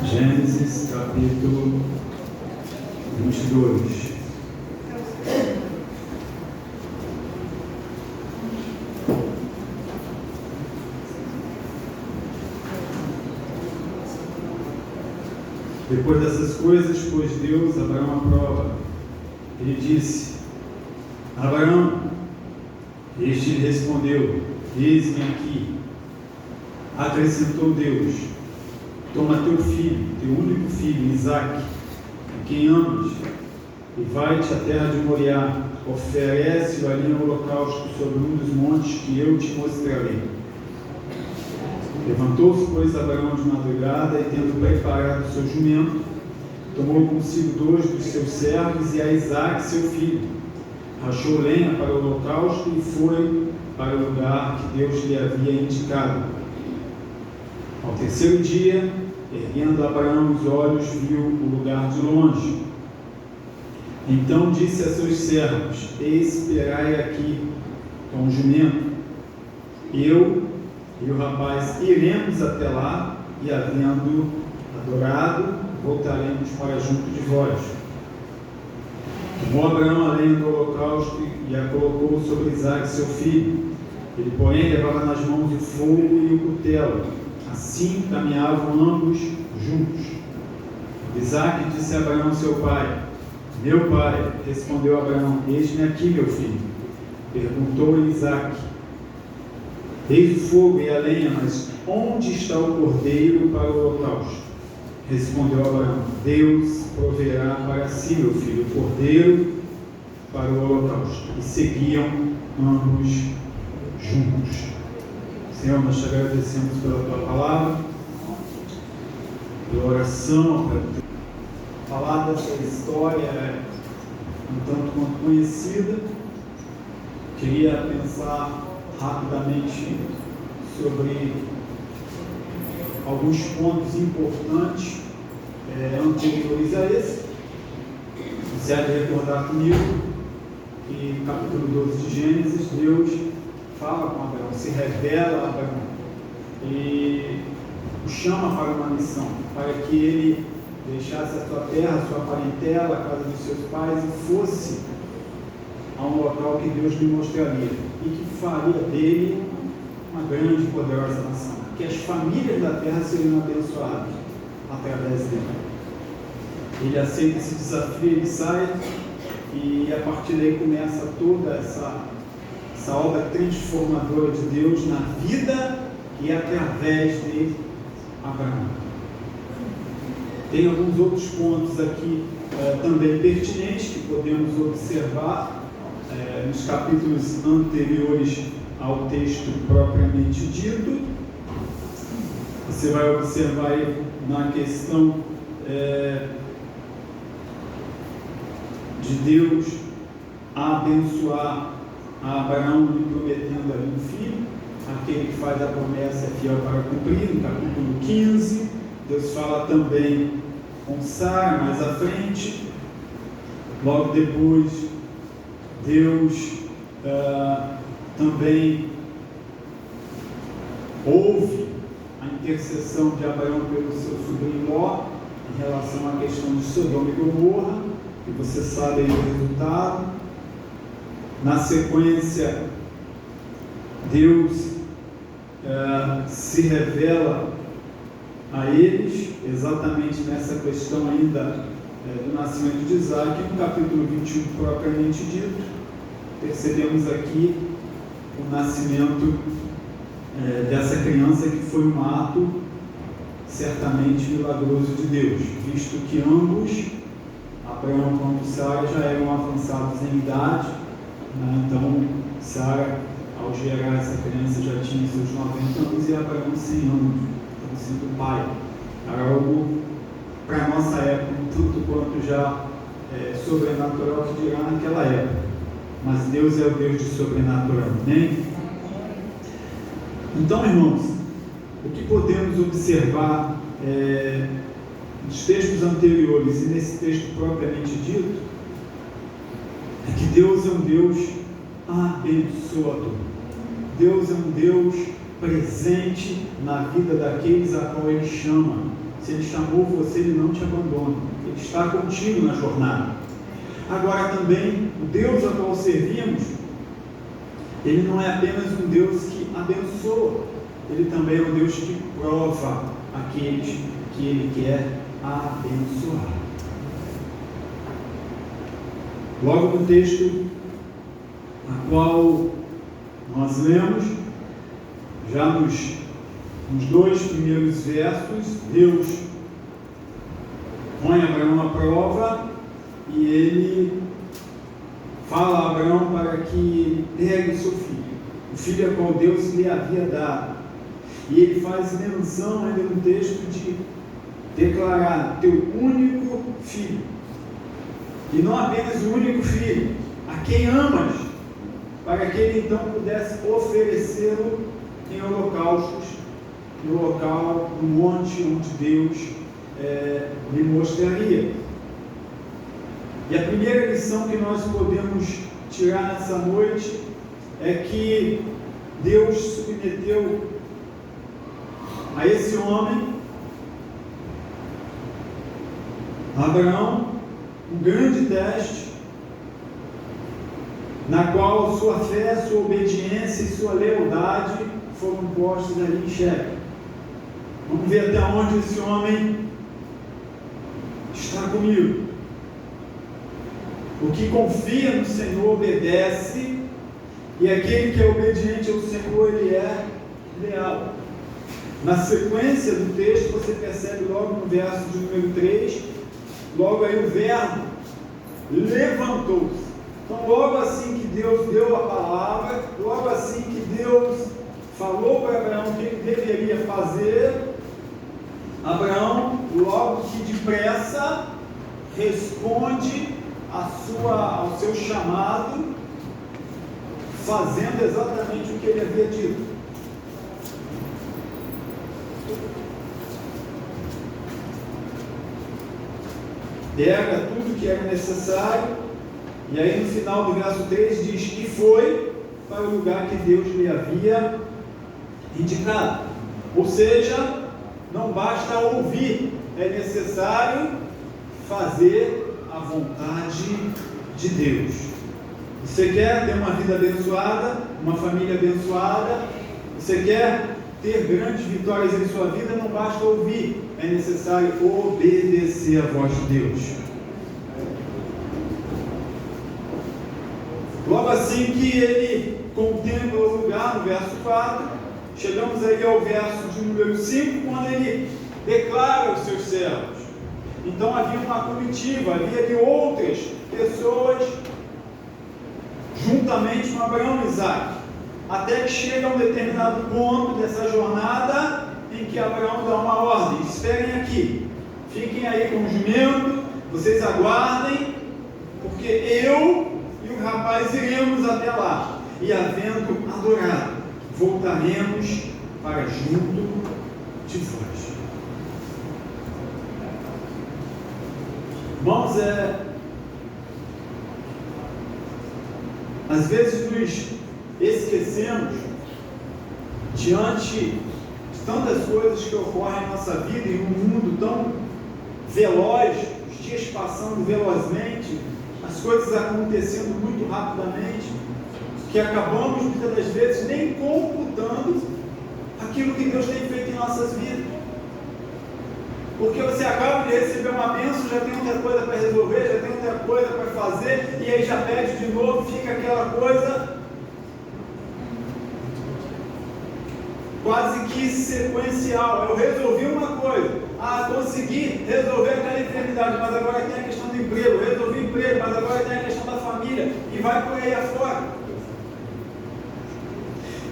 Gênesis capítulo 22. Depois dessas coisas, pôs Deus Abraão à prova. Ele disse: Abraão. Este lhe respondeu: Eis-me aqui. Acrescentou Deus: Toma teu filho, teu único filho, Isaque, a quem amas, e vai-te à terra de Moriá, oferece-o ali no holocausto sobre um dos montes que eu te mostrarei. Levantou-se, pois, Abraão de madrugada, e tendo preparado o seu jumento, tomou consigo 2 dos seus servos e a Isaque, seu filho. Rachou lenha para o holocausto e foi para o lugar que Deus lhe havia indicado. Ao terceiro dia, erguendo Abraão os olhos, viu o lugar de longe. Então disse a seus servos: Esperai aqui com o jumento. Eu e o rapaz iremos até lá, e havendo adorado, voltaremos para junto de vós. Tomou Abraão a lenha do holocausto e a colocou sobre Isaque, seu filho. Ele, porém, levava nas mãos o fogo e o cutelo. Assim caminhavam ambos juntos. Isaque disse a Abraão, seu pai: Meu pai. Respondeu Abraão: Eis-me aqui, meu filho. Perguntou Isaque: Eis o fogo e a lenha, mas onde está o cordeiro para o holocausto? Respondeu Abraão: Deus proverá para si, meu filho, o cordeiro para o holocausto. E seguiam ambos juntos. Senhor, nós te agradecemos pela tua palavra, pela oração, pela falar dessa história um tanto quanto conhecida. Queria pensar rapidamente sobre alguns pontos importantes anteriores a esse. Você há de recordar comigo que no capítulo 12 de Gênesis, Deus fala com Abraão, se revela a Abraão e o chama para uma missão, para que ele deixasse a sua terra, a sua parentela, a casa dos seus pais e fosse a um local que Deus lhe mostraria e que faria dele uma grande e poderosa nação, que as famílias da terra seriam abençoadas através dele. Ele aceita esse desafio, ele sai e a partir daí começa toda essa obra transformadora de Deus na vida e através de Abraão. Tem alguns outros pontos aqui também pertinentes que podemos observar nos capítulos anteriores ao texto propriamente dito. Você vai observar aí na questão de Deus a abençoar a Abraão, lhe prometendo ali um filho. Aquele que faz a promessa é fiel para cumprir. No capítulo 15, Deus fala também com Sara mais à frente. Logo depois, Deus também ouve a intercessão de Abraão pelo seu sobrinho Ló em relação à questão de Sodoma e Gomorra, e você sabe aí o resultado. Na sequência, Deus se revela a eles, exatamente nessa questão ainda do nascimento de Isaque. No capítulo 21, propriamente dito, percebemos aqui o nascimento dessa criança, que foi um ato certamente milagroso de Deus, visto que ambos, Abraão quanto Sara, já eram avançados em idade, né? Então Sara, ao gerar essa criança, já tinha seus 90 anos e Abraão 100 anos, então sendo pai. Era algo, para a nossa época, um tanto quanto já sobrenatural, que dirá naquela época. Mas Deus é o Deus de sobrenatural, né? Então, irmãos, o que podemos observar nos textos anteriores e nesse texto propriamente dito, é que Deus é um Deus abençoador. Deus é um Deus presente na vida daqueles a qual Ele chama. Se Ele chamou você, Ele não te abandona. Ele está contigo na jornada. Agora também, o Deus a qual servimos, Ele não é apenas um Deus que abençoa, Ele também é um Deus que prova aqueles que Ele quer abençoar. Logo no texto a qual nós lemos, já nos 2 primeiros versos, Deus põe Abraão à prova e Ele fala a Abraão para que ele pegue seu filho, o filho a qual Deus lhe havia dado. E ele faz menção ainda no texto de declarar teu único filho. E não apenas o único filho, a quem amas, para que ele então pudesse oferecê-lo em holocaustos, no local, no monte onde Deus lhe mostraria. E a primeira lição que nós podemos tirar nessa noite é que Deus submeteu a esse homem, Abraão, um grande teste, na qual sua fé, sua obediência e sua lealdade foram postos ali em xeque. Vamos ver até onde esse homem está comigo. O que confia no Senhor obedece, e aquele que é obediente ao Senhor, ele é leal. Na sequência do texto, você percebe logo no verso de número 3, logo aí o verbo levantou-se. Então, logo assim que Deus deu a palavra, logo assim que Deus falou para Abraão o que ele deveria fazer, Abraão, logo que depressa, responde ao seu chamado, fazendo exatamente o que ele havia dito. Pega tudo que era necessário, e aí no final do verso 3 diz que foi para o lugar que Deus lhe havia indicado. Ou seja, não basta ouvir, é necessário fazer a vontade de Deus. Você quer ter uma vida abençoada, uma família abençoada, você quer ter grandes vitórias em sua vida, não basta ouvir, é necessário obedecer a voz de Deus. Logo assim que ele contempla o lugar, no verso 4, chegamos aí ao verso de número 5, quando ele declara os seus servos. Então havia uma comitiva, havia ali outras pessoas, juntamente com Abraão e Isaac, até que chega a um determinado ponto dessa jornada, em que Abraão dá uma ordem: esperem aqui, fiquem aí com o jumento, vocês aguardem, porque eu e o rapaz iremos até lá, e havendo adorado, voltaremos para junto de vós. Irmãos, às vezes nos esquecemos, diante de tantas coisas que ocorrem em nossa vida, em um mundo tão veloz, os dias passando velozmente, as coisas acontecendo muito rapidamente, que acabamos muitas das vezes nem computando aquilo que Deus tem feito em nossas vidas. Porque você acaba de receber uma bênção, já tem outra coisa para resolver, já tem outra coisa para fazer, e aí já pede de novo, fica aquela coisa quase que sequencial. Eu resolvi uma coisa, consegui resolver aquela enfermidade, mas agora tem a questão do emprego, resolvi o emprego, mas agora tem a questão da família, e vai por aí afora.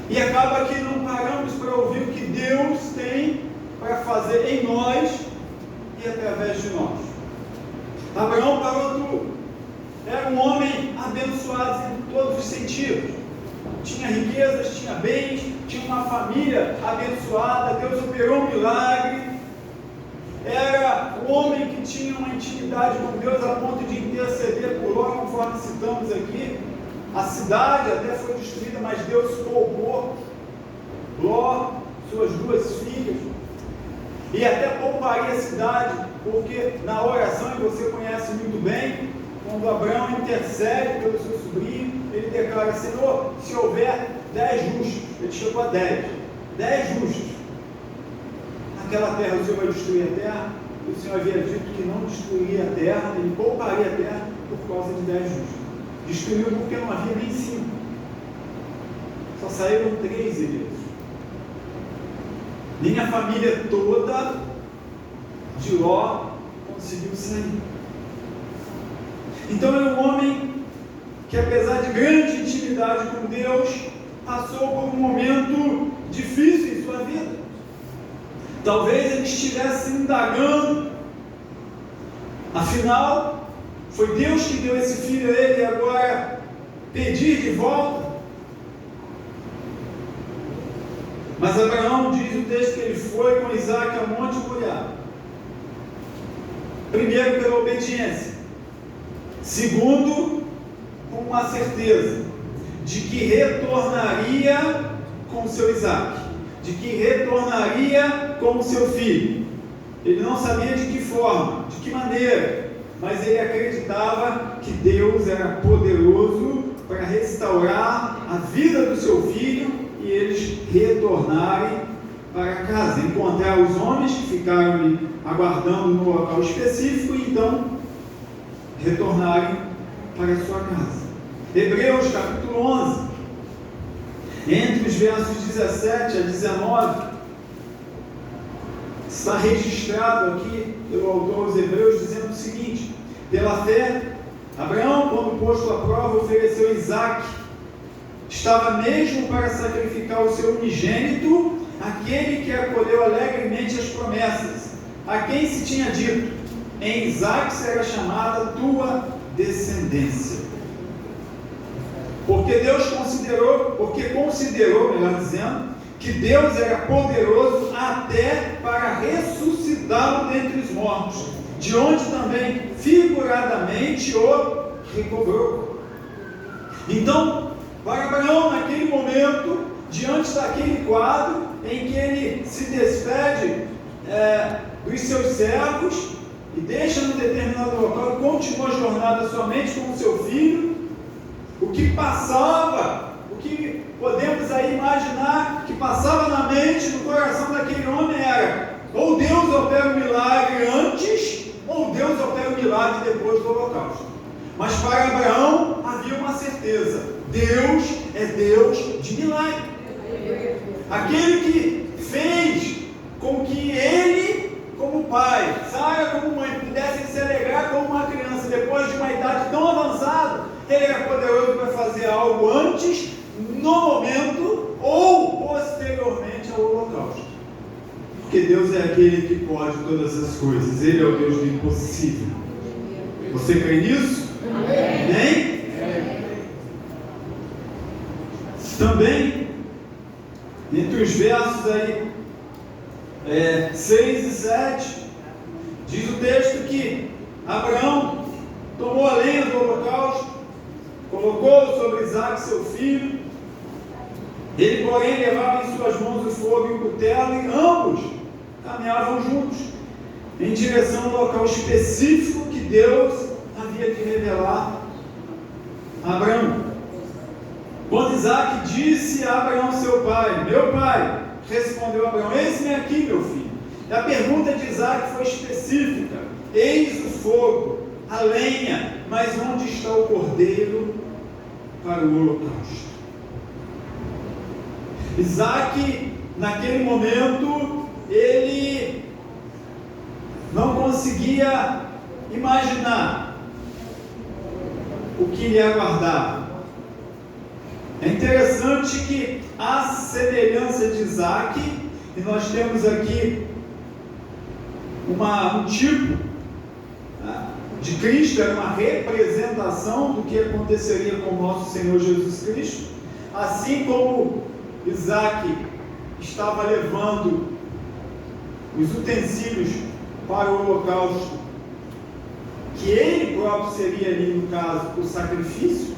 E acaba que não paramos para ouvir o que Deus tem para fazer em nós e através de nós. Abraão parou tudo. Era um homem abençoado em todos os sentidos. Tinha riquezas, tinha bens, tinha uma família abençoada, Deus operou um milagre. Era um homem que tinha uma intimidade com Deus a ponto de interceder por Ló, conforme citamos aqui. A cidade até foi destruída, mas Deus poupou Ló, suas duas filhas, e até pouparia a cidade, porque na oração, e você conhece muito bem, quando Abraão intercede pelo seu sobrinho, ele declara: Senhor, se houver 10 justos, ele chegou a 10 justos, naquela terra o Senhor vai destruir a terra. E o Senhor havia dito que não destruiria a terra, ele pouparia a terra por causa de 10 justos. Destruiu porque não havia nem 5, só saíram 3 eleitos. Nem a família toda de Ló conseguiu sair. Então era um homem que, apesar de grande intimidade com Deus, passou por um momento difícil em sua vida. Talvez ele estivesse se indagando, afinal, foi Deus que deu esse filho a ele, e agora pedir de volta. Mas Abraão, diz o texto, que ele foi com Isaac ao Monte Moriá. Primeiro, pela obediência. Segundo, com uma certeza de que retornaria com o seu Isaac, de que retornaria com o seu filho. Ele não sabia de que forma, de que maneira, mas ele acreditava que Deus era poderoso para restaurar a vida do seu filho e eles retornarem para casa, encontrar os homens que ficaram ali aguardando no local específico e então retornarem para a sua casa. Hebreus capítulo 11, entre os versos 17 a 19, está registrado aqui pelo autor aos Hebreus, dizendo o seguinte: pela fé, Abraão, quando posto à prova, ofereceu Isaac. Estava mesmo para sacrificar o seu unigênito, aquele que acolheu alegremente as promessas, a quem se tinha dito: em Isaac será chamada tua descendência. Porque considerou, melhor dizendo, que Deus era poderoso até para ressuscitá-lo dentre os mortos, de onde também figuradamente o recobrou. Então, para Abraão, naquele momento, diante daquele quadro em que ele se despede dos seus servos e deixa num determinado local e continua a jornada somente com o seu filho, o que passava, o que podemos aí imaginar que passava na mente, no coração daquele homem era: ou Deus opera o milagre antes, ou Deus opera o milagre depois do holocausto. Mas para Abraão havia uma certeza: Deus é Deus de milagre. Aquele que fez com que ele, como pai, Sara como mãe, pudessem se alegrar como uma criança depois de uma idade tão avançada, ele era poderoso para fazer algo antes, no momento ou posteriormente ao holocausto. Porque Deus é aquele que pode todas as coisas. Ele é o Deus do impossível. Você crê nisso? Amém? Também, entre os versos aí 6 e 7, diz o texto que Abraão tomou a lenha do holocausto, colocou sobre Isaac seu filho. Ele, porém, levava em suas mãos o fogo e o cutelo, e ambos caminhavam juntos em direção ao local específico que Deus havia de revelar a Abraão. Quando Isaac disse a Abraão seu pai: meu pai, respondeu Abraão: eis-me aqui, meu filho. E a pergunta de Isaac foi específica: eis o fogo, a lenha, mas onde está o cordeiro para o holocausto? Isaac, naquele momento, ele não conseguia imaginar o que lhe aguardava. É interessante que, à semelhança de Isaac, e nós temos aqui um tipo de Cristo, era uma representação do que aconteceria com o nosso Senhor Jesus Cristo. Assim como Isaac estava levando os utensílios para o holocausto, que ele próprio seria ali, no caso, o sacrifício,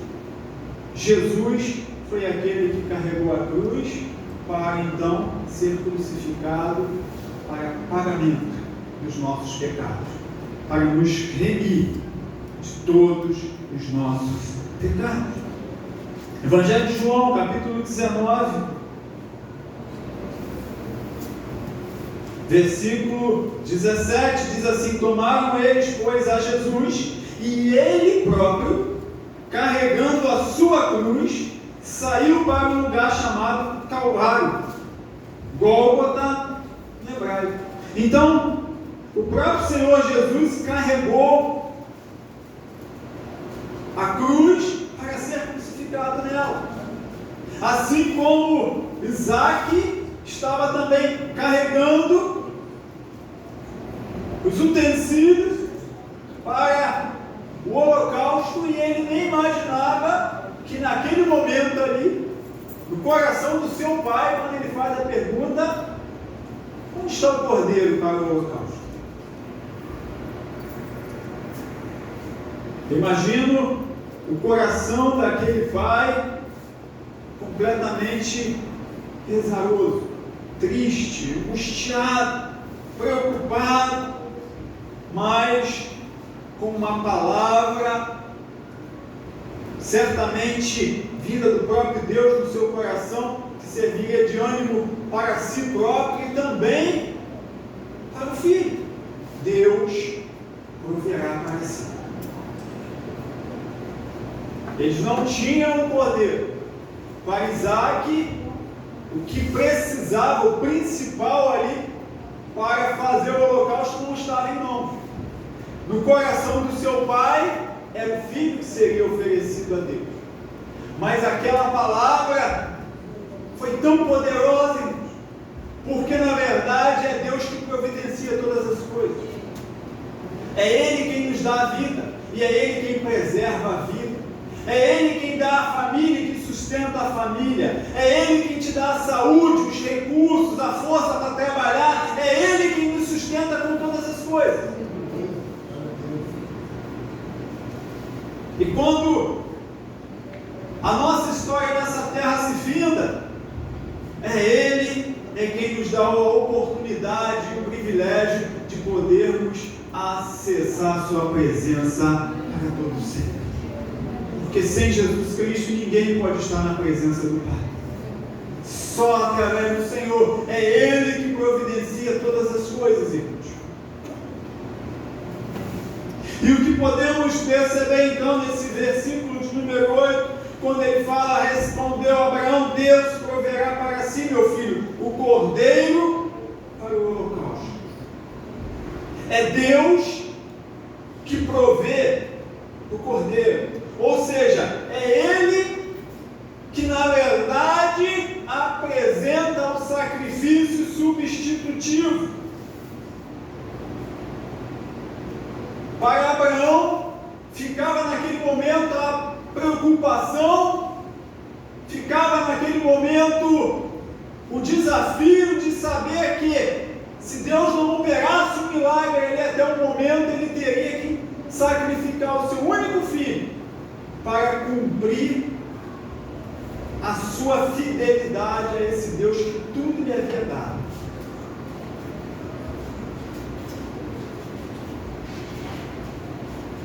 Jesus foi aquele que carregou a cruz para então ser crucificado para pagamento dos nossos pecados, para nos remir de todos os nossos pecados. Evangelho de João, capítulo 19, versículo 17, diz assim: tomaram eles, pois, a Jesus, e ele próprio, carregando a sua cruz, saiu para um lugar chamado Calvário, Gólgota em hebraico. Então, o próprio Senhor Jesus carregou a cruz para ser crucificado nela. Assim como Isaac estava também carregando os utensílios para o holocausto, e ele nem imaginava que naquele momento ali, no coração do seu pai, quando ele faz a pergunta: onde está o cordeiro para o holocausto? Imagino o coração daquele pai completamente pesaroso, triste, angustiado, preocupado, mas com uma palavra certamente vinda do próprio Deus no seu coração, que serviria de ânimo para si próprio e também para o filho. Deus proverá para si. Eles não tinham um cordeiro. Para Isaac, o que precisava, o principal ali, para fazer o holocausto não estava em mãos. No coração do seu pai, era o filho que seria oferecido a Deus. Mas aquela palavra foi tão poderosa, irmãos, porque na verdade é Deus que providencia todas as coisas. É Ele quem nos dá a vida, e é Ele quem preserva a vida. É Ele quem dá a família e que sustenta a família. É Ele quem te dá a saúde, os recursos, a força para trabalhar. É Ele quem nos sustenta com todas as coisas. E quando a nossa história nessa terra se finda, Ele é quem nos dá a oportunidade e o privilégio de podermos acessar a sua presença para todo sempre. Porque sem Jesus Cristo ninguém pode estar na presença do Pai. Só através do Senhor. É Ele que providencia todas as coisas, irmãos. E o que podemos perceber então nesse versículo de número 8, quando ele fala: respondeu Abraão, Deus proverá para si, meu filho, o cordeiro para o holocausto. É Deus que provê o cordeiro. Ou seja, é Ele que na verdade apresenta o sacrifício substitutivo. Para Abraão, ficava naquele momento a preocupação, ficava naquele momento o desafio de saber que, se Deus não operasse um milagre ali até o momento, ele teria que sacrificar o seu único filho para cumprir a sua fidelidade a esse Deus que tudo lhe havia dado.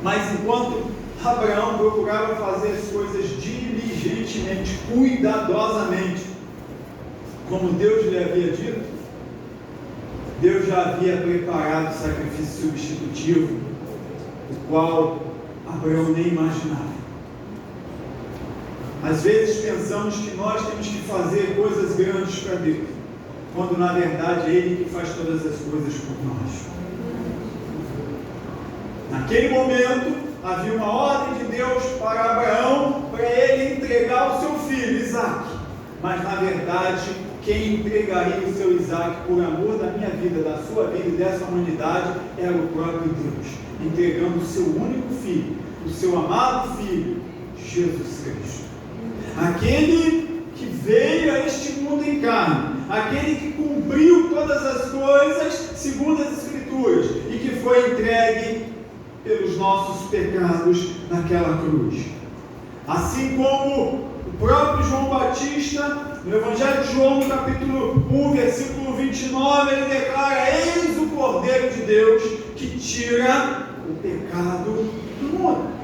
Mas enquanto Abraão procurava fazer as coisas diligentemente, cuidadosamente, como Deus lhe havia dito, Deus já havia preparado o sacrifício substitutivo, o qual Abraão nem imaginava. Às vezes pensamos que nós temos que fazer coisas grandes para Deus, quando na verdade é Ele que faz todas as coisas por nós. Naquele momento, havia uma ordem de Deus para Abraão, para ele entregar o seu filho, Isaac. Mas na verdade, quem entregaria o seu Isaac por amor da minha vida, da sua vida e dessa humanidade, era o próprio Deus, entregando o seu único filho, o seu amado filho, Jesus Cristo. Aquele que veio a este mundo em carne, aquele que cumpriu todas as coisas segundo as Escrituras e que foi entregue pelos nossos pecados naquela cruz. Assim como o próprio João Batista, no Evangelho de João, no capítulo 1, versículo 29, ele declara: eis o Cordeiro de Deus que tira o pecado do mundo.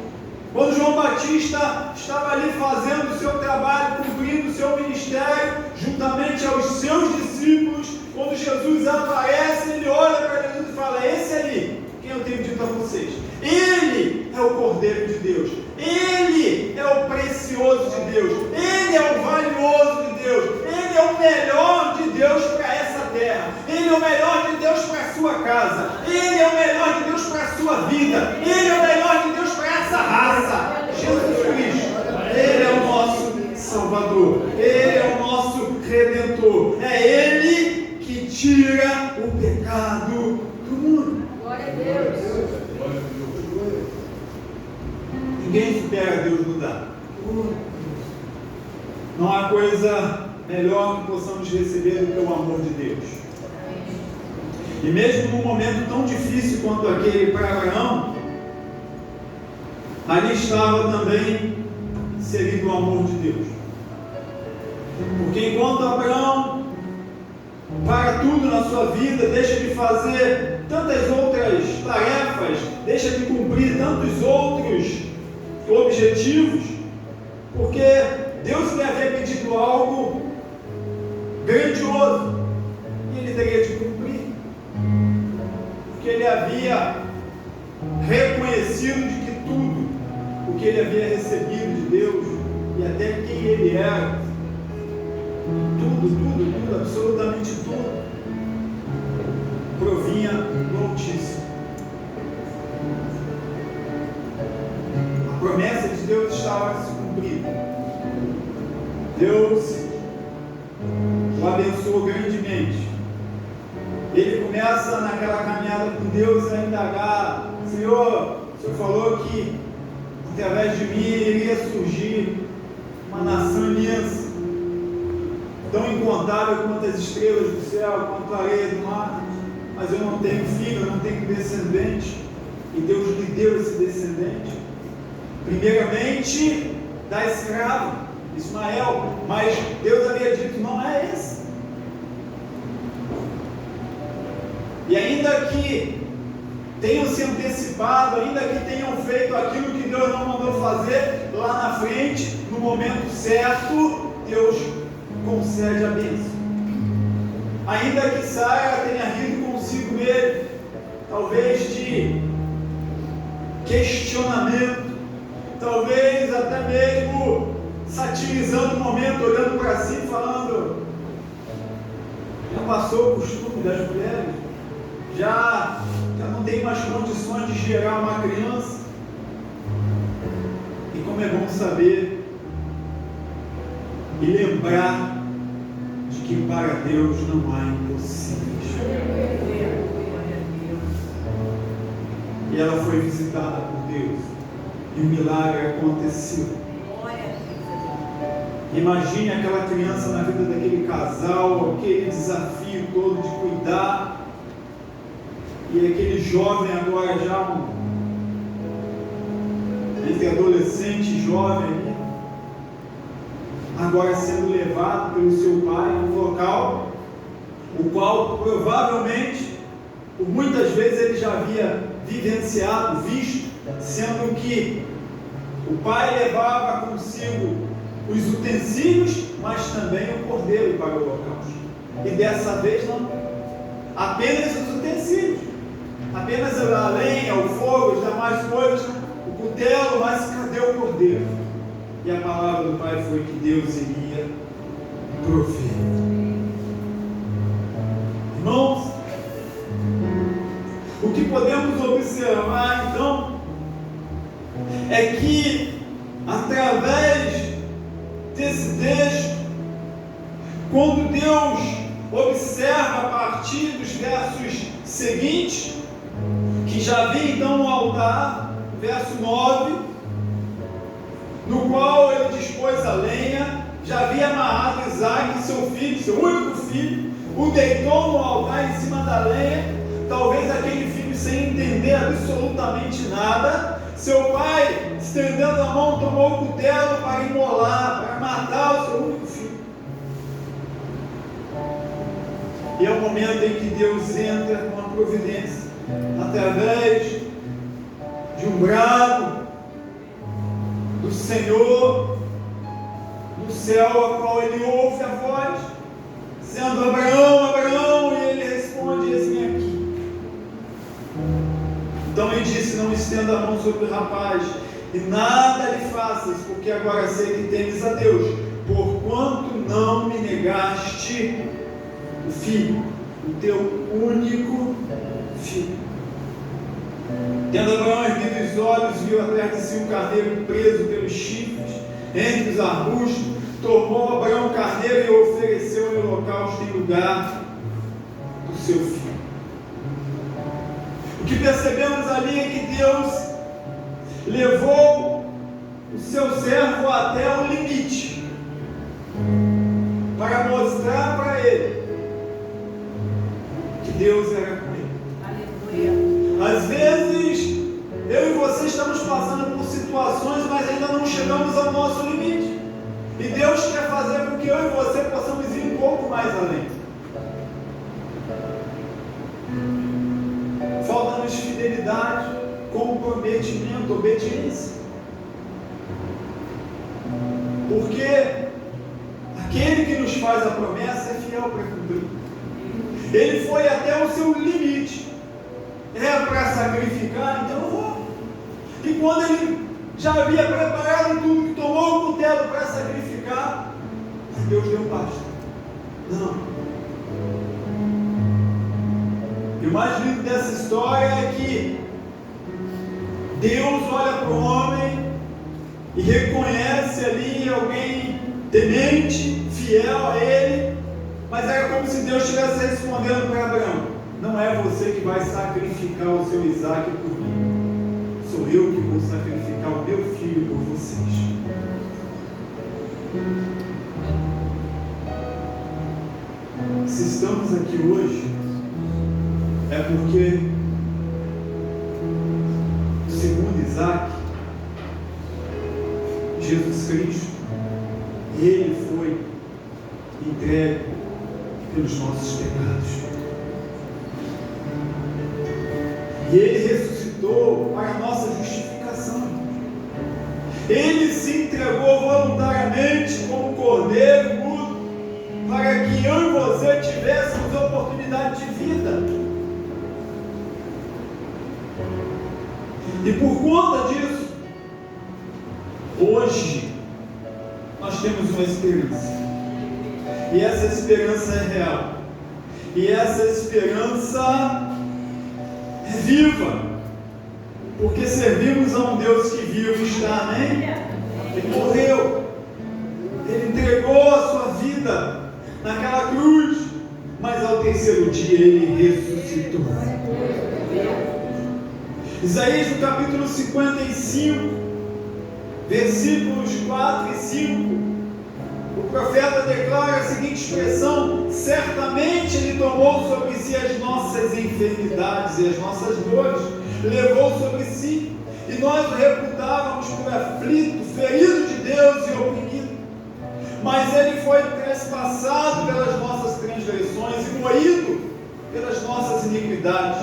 Quando João Batista estava ali fazendo o seu trabalho, cumprindo o seu ministério, juntamente aos seus discípulos, quando Jesus aparece, ele olha para Jesus e fala: esse ali, quem eu tenho dito a vocês, ele é o Cordeiro de Deus, ele é o precioso de Deus, ele é o valioso de Deus, ele é o melhor de Deus para essa terra, ele é o melhor de Deus para a sua casa, ele é o melhor de Deus para a sua vida, ele é o melhor de Deus para essa raça. Jesus Cristo, ele é o nosso Salvador, ele é o nosso Redentor, é ele que tira o pecado do mundo. Glória a Deus. Ninguém supera Deus, não dá. Não há coisa melhor que possamos receber do que o amor de Deus. E mesmo num momento tão difícil quanto aquele para Abraão, ali estava também inserido o amor de Deus. Porque enquanto Abraão para tudo na sua vida, deixa de fazer tantas outras tarefas, deixa de cumprir tantos outros objetivos, porque Deus lhe havia pedido algo grandioso e ele teria de cumprir, porque ele havia reconhecido de que tudo o que ele havia recebido de Deus e até quem ele era, tudo, absolutamente tudo, provinha do Altíssimo. A promessa de Deus estava se cumprindo. Deus o abençoou grandemente. Ele começa naquela caminhada com Deus a indagar: Senhor, o Senhor falou que através de mim iria surgir uma nação imensa, tão incontável quanto as estrelas do céu, quanto a areia do mar, mas eu não tenho filho, eu não tenho descendente, e Deus lhe deu esse descendente, primeiramente da escrava, Ismael, mas Deus havia dito: não é esse. E ainda que tenham se antecipado, ainda que tenham feito aquilo que Deus não mandou fazer, lá na frente, no momento certo, Deus concede a bênção. Ainda que Sara tenha rido consigo mesmo, talvez de questionamento, talvez até mesmo satirizando o momento, olhando para si e falando: já passou o costume das mulheres, já não tem mais condições de gerar uma criança. E como é bom saber e lembrar de que para Deus não há impossíveis. E ela foi visitada por Deus e o milagre aconteceu. Imagine aquela criança na vida daquele casal, aquele desafio todo de cuidar, e aquele jovem agora já entre adolescente e jovem, agora sendo levado pelo seu pai a um local o qual provavelmente por muitas vezes ele já havia vivenciado, visto, sendo que o pai levava consigo os utensílios, mas também o cordeiro para o holocausto. E dessa vez não, apenas os utensílios, apenas a lenha, o fogo, as demais coisas, o cutelo, mas cadê o cordeiro? E a palavra do pai foi que Deus iria prover. Irmãos, o que podemos observar então é que através desse texto, quando Deus observa a partir dos versos seguintes, que já havia então no altar, verso 9, no qual ele dispôs a lenha, já havia amarrado Isaac, seu filho, seu único filho, o deitou no altar em cima da lenha. Talvez aquele filho, sem entender absolutamente nada, seu pai, estendendo a mão, tomou o cutelo para imolar, para matar o seu único filho. E é o momento em que Deus entra com a providência, através de um brado do Senhor do céu, a qual ele ouve a voz, dizendo: Abraão, Abraão, e ele responde: eis-me aqui. Então ele disse: não estenda a mão sobre o rapaz, e nada lhe faças, porque agora sei que temes a Deus, porquanto não me negaste o filho, o teu único filho. Tendo Abraão erguido os olhos, viu atrás de si um carneiro preso pelos chifres entre os arbustos. Tomou Abraão o carneiro e o ofereceu em holocausto em lugar do seu filho. O que percebemos ali é que Deus levou o seu servo até o limite, para mostrar para ele que Deus era com ele. Aleluia. Às vezes, eu e você estamos passando por situações, mas ainda não chegamos ao nosso limite. E Deus quer fazer com que eu e você possamos ir um pouco mais além. Falta-nos fidelidade, comprometimento, obediência. Porque aquele que nos faz a promessa é fiel para cumprir. Ele foi até o seu limite. É para sacrificar, então eu vou. E quando ele já havia preparado tudo, que tomou o cutelo para sacrificar, Deus deu basta. Não. E o mais lindo dessa história é que Deus olha para o homem e reconhece ali alguém temente, fiel a ele, mas era como se Deus estivesse respondendo para Abraão: não é você que vai sacrificar o seu Isaac por mim. Sou eu que vou sacrificar o meu filho por vocês. Se estamos aqui hoje, é porque, segundo Isaac, Jesus Cristo, ele foi entregue pelos nossos pecados. E ele ressuscitou para a nossa justificação. Ele se entregou voluntariamente como cordeiro mudo, para que eu e você tivéssemos oportunidade de vida. E por conta disso, hoje nós temos uma esperança. E essa esperança é real. E essa esperança é viva, porque servimos a um Deus que vivo está, amém? Ele morreu, ele entregou a sua vida naquela cruz, mas ao terceiro dia ele ressuscitou. Isaías no capítulo 55, versículos 4 e 5, o profeta declara a seguinte expressão: certamente ele tomou sobre si as nossas enfermidades e as nossas dores, levou sobre si, e nós o reputávamos por aflito, ferido de Deus e oprimido. Mas ele foi trespassado pelas nossas transgressões e moído pelas nossas iniquidades.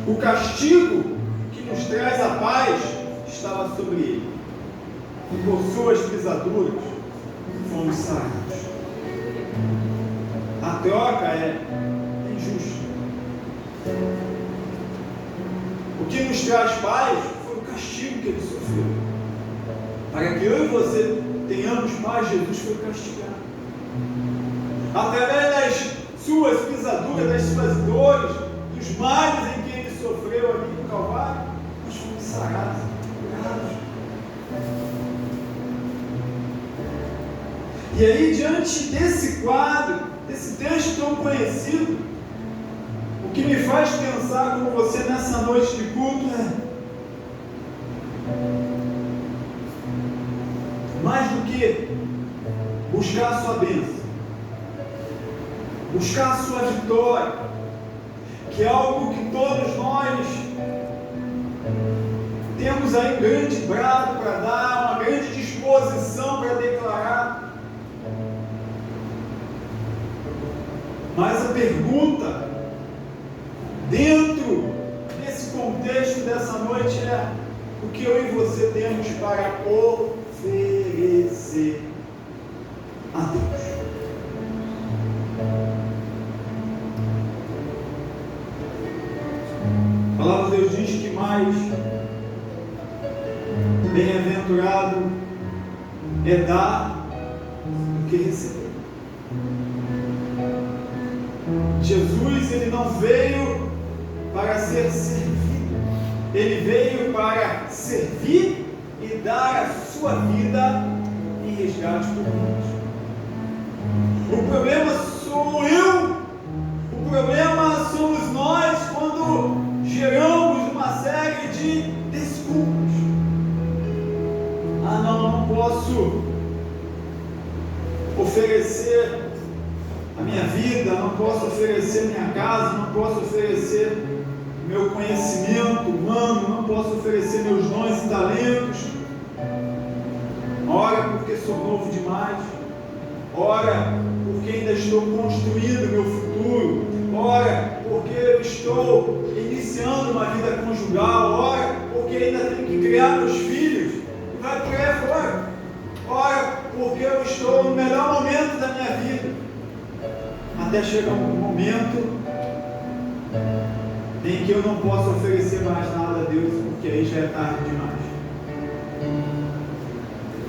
O castigo que nos traz a paz estava sobre ele, e por suas pisaduras fomos sarados. A troca é injusta. O que nos traz paz foi o castigo que ele sofreu. Para que eu e você tenhamos paz, Jesus foi castigado. Através das suas pisaduras, das suas dores, dos males em que ele sofreu ali no Calvário, nós fomos sarados, curados. E aí, diante desse quadro, desse texto tão conhecido, o que me faz pensar com você nessa noite de culto é: mais do que buscar a sua bênção, buscar a sua vitória, que é algo que todos nós temos aí um grande brado para dar, uma grande disposição para declarar. Mas a pergunta, dentro desse contexto dessa noite, é: o que eu e você temos para oferecer a Deus? A palavra de Deus diz que mais bem-aventurado é dar do que receber. Jesus, ele não veio para ser servido, ele veio para servir e dar a sua vida em resgate por nós. O problema sou eu, o problema somos nós quando geramos uma série de desculpas. Não posso oferecer a minha vida, não posso oferecer minha casa, não posso oferecer meu conhecimento humano, não posso oferecer meus dons e talentos. Ora, porque sou novo demais. Ora, porque ainda estou construindo meu futuro. Ora, porque eu estou iniciando uma vida conjugal. Ora, porque ainda tenho que criar meus filhos. E vai por aí fora. Ora, porque eu estou no melhor momento da minha vida. Até chegar um momento em que eu não posso oferecer mais nada a Deus, porque aí já é tarde demais.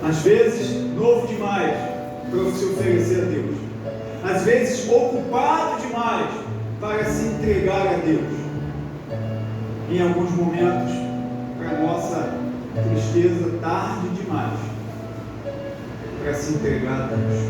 Às vezes, novo demais para se oferecer a Deus. Às vezes, ocupado demais para se entregar a Deus. Em alguns momentos, para nossa tristeza, tarde demais para se entregar a Deus.